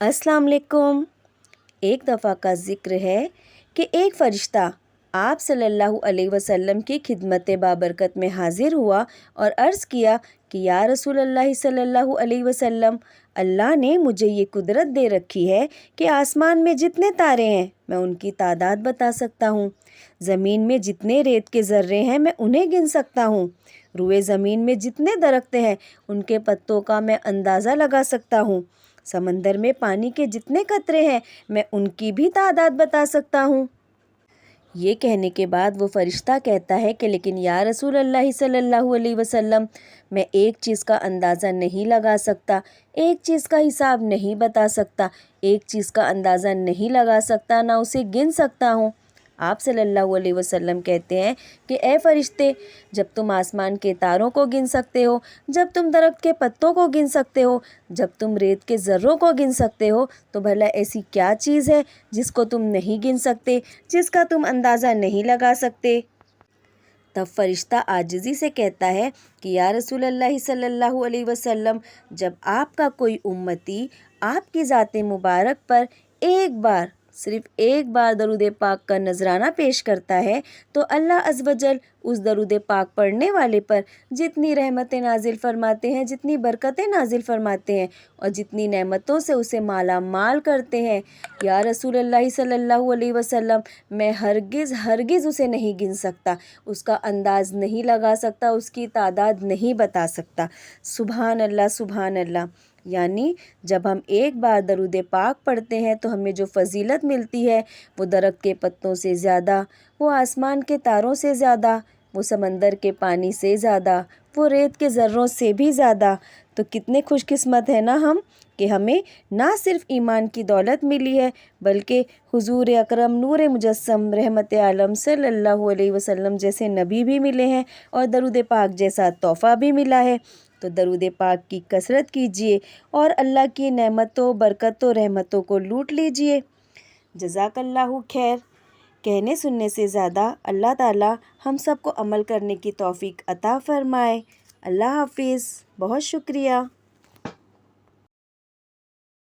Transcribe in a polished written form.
अस्सलाम वालेकुम। एक दफ़ा का ज़िक्र है कि एक फ़रिश्ता आप सल्लल्लाहु अलैहि वसल्लम की खिदमत बाबरकत में हाज़िर हुआ और अर्ज़ किया कि या रसूल अल्लाह सल्लल्लाहु अलैहि वसल्लम, अल्लाह ने मुझे ये कुदरत दे रखी है कि आसमान में जितने तारे हैं मैं उनकी तादाद बता सकता हूँ। ज़मीन में जितने रेत के ज़र्रे हैं मैं उन्हें गिन सकता हूँ। रुए ज़मीन में जितने दरख्त हैं उनके पत्तों का मैं अंदाज़ा लगा सकता हूँ। समंदर में पानी के जितने कतरे हैं मैं उनकी भी तादाद बता सकता हूँ। ये कहने के बाद वो फ़रिश्ता कहता है कि लेकिन या रसूल अल्लाह सल्लल्लाहु अलैहि वसल्लम, मैं एक चीज़ का अंदाज़ा नहीं लगा सकता, एक चीज़ का हिसाब नहीं बता सकता, एक चीज़ का अंदाज़ा नहीं लगा सकता, ना उसे गिन सकता हूँ। आप सल्लल्लाहु अलैहि वसल्लम कहते हैं कि ए फ़रिश्ते, जब तुम आसमान के तारों को गिन सकते हो, जब तुम दरख्त के पत्तों को गिन सकते हो, जब तुम रेत के ज़र्रों को गिन सकते हो, तो भला ऐसी क्या चीज़ है जिसको तुम नहीं गिन सकते, जिसका तुम अंदाज़ा नहीं लगा सकते। तब फ़रिश्ता आजिज़ी से कहता है कि या रसूल अल्लाह सल्लल्लाहु अलैहि वसल्लम, जब आपका कोई उम्मती आपकी ज़ात मुबारक पर एक बार, सिर्फ़ एक बार दरूद पाक का नजराना पेश करता है तो अल्लाह अज़्ज़ व जल उस दरूद पाक पढ़ने वाले पर जितनी रहमतें नाजिल फरमाते हैं, जितनी बरकतें नाजिल फरमाते हैं और जितनी नेमतों से उसे माला माल करते हैं। या रसूल अल्लाह सल्लल्लाहु अलैहि वसल्लम, मैं हरगिज़ उसे नहीं गिन सकता, उसका अंदाज़ नहीं लगा सकता, उसकी तादाद नहीं बता सकता। सुभान अल्लाह, सुभान अल्लाह। यानी जब हम एक बार दरूद पाक पढ़ते हैं तो हमें जो फ़जीलत मिलती है वो दरख्त के पत्तों से ज़्यादा, वो आसमान के तारों से ज़्यादा, वो समंदर के पानी से ज़्यादा, वो रेत के ज़र्रों से भी ज़्यादा। तो कितने खुशकिस्मत हैं ना हम कि हमें ना सिर्फ़ ईमान की दौलत मिली है बल्कि हुजूर अकरम नूर मुजस्सम रहमत आलम सल्लल्लाहु अलैहि वसल्लम जैसे नबी भी मिले हैं और दरूद पाक जैसा तोहफ़ा भी मिला है। तो दरूद पाक की कसरत कीजिए और अल्लाह की नेमतों, बरकतों, रहमतों को लूट लीजिए। जज़ाकल्लाहु खैर। कहने सुनने से ज़्यादा अल्लाह ताला हम सबको अमल करने की तौफ़ीक अता फ़रमाए। अल्लाह हाफ़िज़। बहुत शुक्रिया।